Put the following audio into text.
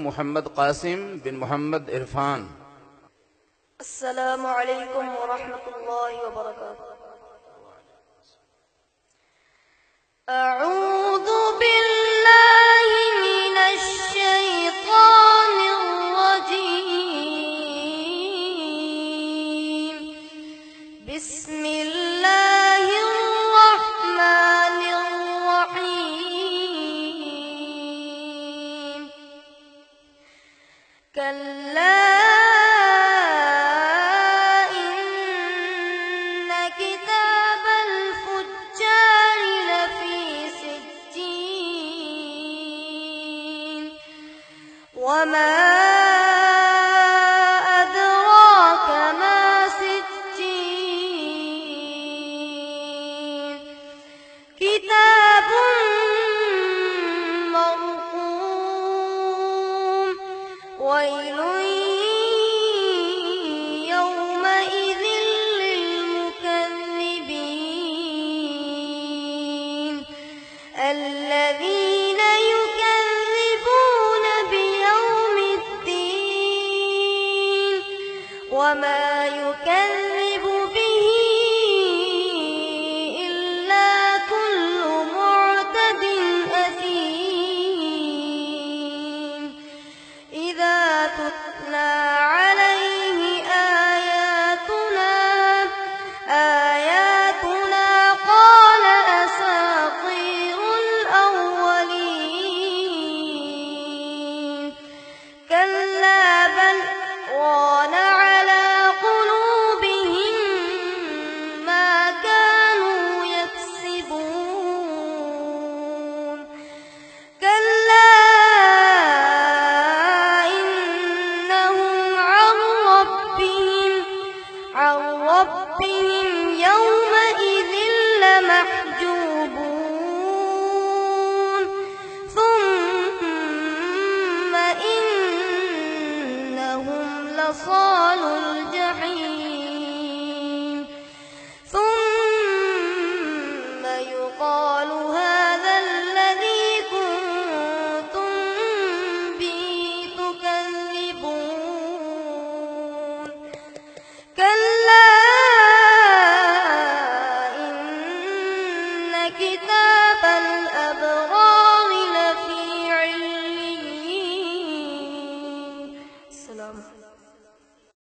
محمد قاسم بن محمد عرفان. السلام عليكم ورحمة الله وبركاته. أعوذ بالله من الشيطان الرجيم. بسم الله الرحمن الرحيم. كلا إن كتاب الفجار لفي سجين. وما أدراك ما سجين. كتاب مرقوم. ويل يومئذ للمكذبين الذين يكذبون بيوم الدين وما يكذب به إلا كل معتد أثيم. إذا تتلى عليه آياتنا قال أساطير الأولين. كلا بل ران على قلوبهم ما كانوا يكسبون. كلا إنهم عن ربهم يومئذ لمحجوبون. ثم إنهم لصالوا الجحيم. ثم يقال